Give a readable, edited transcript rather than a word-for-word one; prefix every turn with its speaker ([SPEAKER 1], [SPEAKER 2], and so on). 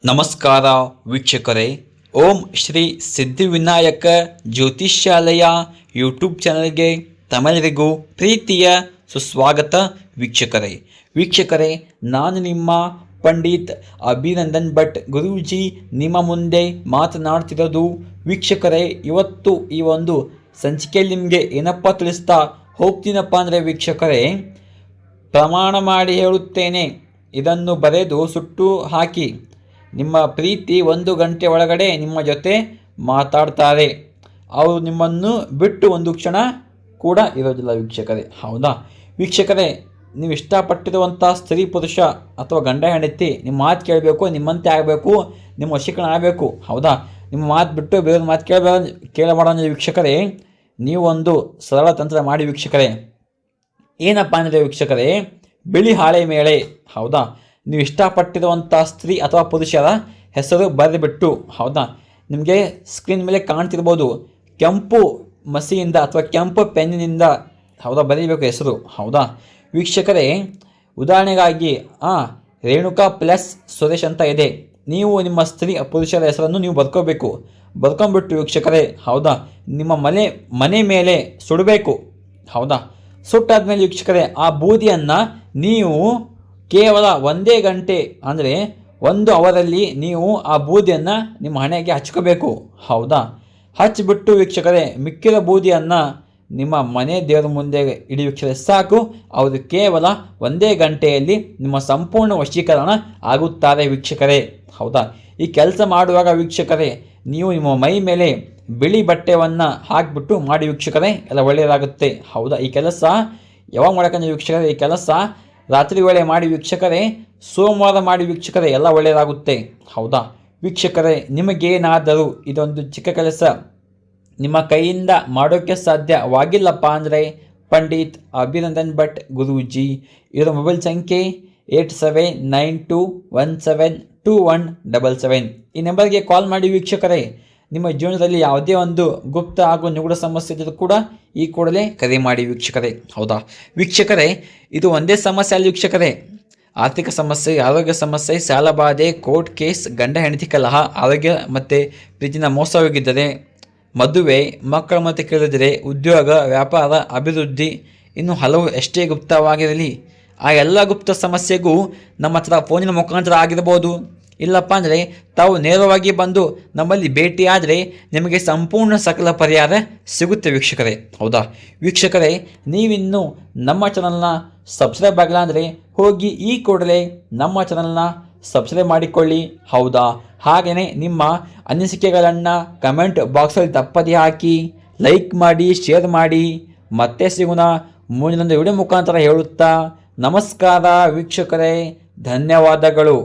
[SPEAKER 1] ನಮಸ್ಕಾರ ವೀಕ್ಷಕರೇ. ಓಂ ಶ್ರೀ ಸಿದ್ಧಿವಿನಾಯಕ ಜ್ಯೋತಿಷ್ಯಾಲಯ ಯೂಟ್ಯೂಬ್ ಚಾನಲ್ಗೆ ತಮ್ಮೆಲ್ಲರಿಗೂ ಪ್ರೀತಿಯ ಸುಸ್ವಾಗತ ವೀಕ್ಷಕರೇ. ನಾನು ನಿಮ್ಮ ಪಂಡಿತ್ ಅಭಿನಂದನ್ ಭಟ್ ಗುರೂಜಿ ನಿಮ್ಮ ಮುಂದೆ ಮಾತನಾಡ್ತಿರೋದು. ವೀಕ್ಷಕರೇ, ಇವತ್ತು ಈ ಒಂದು ಸಂಚಿಕೆಯಲ್ಲಿ ನಿಮಗೆ ಏನಪ್ಪ ತಿಳಿಸ್ತಾ ಹೋಗ್ತೀನಪ್ಪ ಅಂದರೆ ವೀಕ್ಷಕರೇ, ಪ್ರಮಾಣ ಮಾಡಿ ಹೇಳುತ್ತೇನೆ, ಇದನ್ನು ಬರೆದು ಸುಟ್ಟು ಹಾಕಿ. ನಿಮ್ಮ ಪ್ರೀತಿ 1 ಗಂಟೆ ಒಳಗಡೆ ನಿಮ್ಮ ಜೊತೆ ಮಾತಾಡ್ತಾರೆ. ಅವರು ನಿಮ್ಮನ್ನು ಬಿಟ್ಟು ಒಂದು ಕ್ಷಣ ಕೂಡ ಇರೋದಿಲ್ಲ ವೀಕ್ಷಕರೇ. ಹೌದಾ ವೀಕ್ಷಕರೇ, ನೀವು ಇಷ್ಟಪಟ್ಟಿರುವಂಥ ಸ್ತ್ರೀ ಪುರುಷ ಅಥವಾ ಗಂಡ ಹೆಂಡತಿ ನಿಮ್ಮ ಮಾತು ಕೇಳಬೇಕು, ನಿಮ್ಮಂತೆ ಆಗಬೇಕು, ನಿಮ್ಮ ವಶೀಕರಣ ಆಗಬೇಕು. ಹೌದಾ, ನಿಮ್ಮ ಮಾತು ಬಿಟ್ಟು ಬೇರೆ ಮಾತು ಕೇಳಬಾರ್ದು ವೀಕ್ಷಕರೇ. ನೀವು ಒಂದು ಸರಳ ತಂತ್ರ ಮಾಡಿ ವೀಕ್ಷಕರೇ. ಏನಪ್ಪ ಅಂದರೆ ವೀಕ್ಷಕರೇ, ಬಿಳಿ ಹಾಳೆ ಮೇಲೆ, ಹೌದಾ, ನೀವು ಇಷ್ಟಪಟ್ಟಿರುವಂಥ ಸ್ತ್ರೀ ಅಥವಾ ಪುರುಷರ ಹೆಸರು ಬರೆದುಬಿಟ್ಟು, ಹೌದಾ, ನಿಮಗೆ ಸ್ಕ್ರೀನ್ ಮೇಲೆ ಕಾಣ್ತಿರ್ಬೋದು, ಕೆಂಪು ಮಸಿಯಿಂದ ಅಥವಾ ಕೆಂಪು ಪೆನ್ನಿನಿಂದ, ಹೌದಾ, ಬರೀಬೇಕು ಹೆಸರು. ಹೌದಾ ವೀಕ್ಷಕರೇ, ಉದಾಹರಣೆಗಾಗಿ ರೇಣುಕಾ ಪ್ಲಸ್ ಸುರೇಶ್ ಅಂತ ಇದೆ. ನೀವು ನಿಮ್ಮ ಸ್ತ್ರೀ ಪುರುಷರ ಹೆಸರನ್ನು ನೀವು ಬರ್ಕೊಂಬಿಟ್ಟು ವೀಕ್ಷಕರೇ, ಹೌದಾ, ನಿಮ್ಮ ಮನೆ ಮೇಲೆ ಸುಡಬೇಕು. ಹೌದಾ, ಸುಟ್ಟಾದ್ಮೇಲೆ ವೀಕ್ಷಕರೇ, ಆ ಬೂದಿಯನ್ನು ನೀವು ಕೇವಲ 1 ಗಂಟೆ ಅಂದರೆ 1 ಅವರಲ್ಲಿ ನೀವು ಆ ಬೂದಿಯನ್ನು ನಿಮ್ಮ ಹಣೆಗೆ ಹಚ್ಕೋಬೇಕು. ಹೌದಾ, ಹಚ್ಚಿಬಿಟ್ಟು ವೀಕ್ಷಕರೇ, ಮಿಕ್ಕಿದ ಬೂದಿಯನ್ನು ನಿಮ್ಮ ಮನೆ ದೇವರ ಮುಂದೆ ಇಡಿ ವೀಕ್ಷಕರೇ, ಸಾಕು. ಅವರು ಕೇವಲ 1 ಗಂಟೆಯಲ್ಲಿ ನಿಮ್ಮ ಸಂಪೂರ್ಣ ವಶೀಕರಣ ಆಗುತ್ತಾರೆ ವೀಕ್ಷಕರೇ. ಹೌದಾ, ಈ ಕೆಲಸ ಮಾಡುವಾಗ ವೀಕ್ಷಕರೇ, ನೀವು ನಿಮ್ಮ ಮೈ ಮೇಲೆ ಬಿಳಿ ಬಟ್ಟೆಯನ್ನು ಹಾಕಿಬಿಟ್ಟು ಮಾಡಿ ವೀಕ್ಷಕರೇ, ಎಲ್ಲ ಒಳ್ಳೆಯದಾಗುತ್ತೆ. ಹೌದಾ, ಈ ಕೆಲಸ ಯಾವಾಗ ಮಾಡಬೇಕಂದ್ರೆ ವೀಕ್ಷಕರೇ, ಈ ಕೆಲಸ ರಾತ್ರಿ ವೇಳೆ ಮಾಡಿ ವೀಕ್ಷಕರೇ, ಸೋಮವಾರ ಮಾಡಿ ವೀಕ್ಷಕರೇ, ಎಲ್ಲ ಒಳ್ಳೆಯದಾಗುತ್ತೆ. ಹೌದಾ ವೀಕ್ಷಕರೇ, ನಿಮಗೇನಾದರೂ ಇದೊಂದು ಚಿಕ್ಕ ಕೆಲಸ ನಿಮ್ಮ ಕೈಯಿಂದ ಮಾಡೋಕ್ಕೆ ಸಾಧ್ಯವಾಗಿಲ್ಲಪ್ಪ ಅಂದರೆ ಪಂಡಿತ್ ಅಭಿನಂದನ್ ಭಟ್ ಗುರೂಜಿ ಇವರ ಮೊಬೈಲ್ ಸಂಖ್ಯೆ 8792172177. ಈ ನಂಬರ್ಗೆ ಕಾಲ್ ಮಾಡಿ ವೀಕ್ಷಕರೇ. ನಿಮ್ಮ ಜೀವನದಲ್ಲಿ ಯಾವುದೇ ಒಂದು ಗುಪ್ತ ಹಾಗೂ ನಿಗೂಢ ಸಮಸ್ಯೆ ಇದ್ದರೂ ಕೂಡ ಈ ಕೂಡಲೇ ಕರೆ ಮಾಡಿ ವೀಕ್ಷಕರೇ. ಹೌದಾ ವೀಕ್ಷಕರೇ, ಇದು ಒಂದೇ ಸಮಸ್ಯೆ ಅಲ್ಲ ವೀಕ್ಷಕರೇ. ಆರ್ಥಿಕ ಸಮಸ್ಯೆ, ಆರೋಗ್ಯ ಸಮಸ್ಯೆ, ಸಾಲಬಾಧೆ, ಕೋರ್ಟ್ ಕೇಸ್, ಗಂಡ ಹೆಂಡತಿ ಕಲಹ, ಆರೋಗ್ಯ ಮತ್ತು ಪ್ರೀತಿನ ಮೋಸವಾಗಿದ್ದರೆ, ಮದುವೆ, ಮಕ್ಕಳ ಮತ್ತು ಕೇಳಿದರೆ, ಉದ್ಯೋಗ, ವ್ಯಾಪಾರ, ಅಭಿವೃದ್ಧಿ, ಇನ್ನು ಹಲವು ಎಷ್ಟೇ ಗುಪ್ತವಾಗಿರಲಿ, ಆ ಎಲ್ಲ ಗುಪ್ತ ಸಮಸ್ಯೆಗೂ ನಮ್ಮ ಹತ್ರ ಫೋನಿನ ಮುಖಾಂತರ ಆಗಿರ್ಬೋದು. ಇಲ್ಲಪ್ಪ ಅಂದರೆ ತಾವು ನೇರವಾಗಿ ಬಂದು ನಮ್ಮಲ್ಲಿ ಭೇಟಿಯಾದರೆ ನಿಮಗೆ ಸಂಪೂರ್ಣ ಸಕಲ ಪರಿಹಾರ ಸಿಗುತ್ತೆ ವೀಕ್ಷಕರೇ. ಹೌದಾ ವೀಕ್ಷಕರೇ, ನೀವಿನ್ನೂ ನಮ್ಮ ಚಾನಲ್ನ ಸಬ್ಸ್ಕ್ರೈಬ್ ಆಗಿಲ್ಲ ಅಂದರೆ ಹೋಗಿ ಈ ಕೂಡಲೇ ನಮ್ಮ ಚಾನಲ್ನ ಸಬ್ಸ್ಕ್ರೈಬ್ ಮಾಡಿಕೊಳ್ಳಿ. ಹೌದಾ, ಹಾಗೆಯೇ ನಿಮ್ಮ ಅನಿಸಿಕೆಗಳನ್ನು ಕಮೆಂಟ್ ಬಾಕ್ಸಲ್ಲಿ ತಪ್ಪದೇ ಹಾಕಿ, ಲೈಕ್ ಮಾಡಿ, ಶೇರ್ ಮಾಡಿ. ಮತ್ತೆ ಸಿಗೋಣ ಮುಂದಿನ ವಿಡಿಯೋ ಮುಖಾಂತರ ಹೇಳುತ್ತಾ ನಮಸ್ಕಾರ ವೀಕ್ಷಕರೇ, ಧನ್ಯವಾದಗಳು.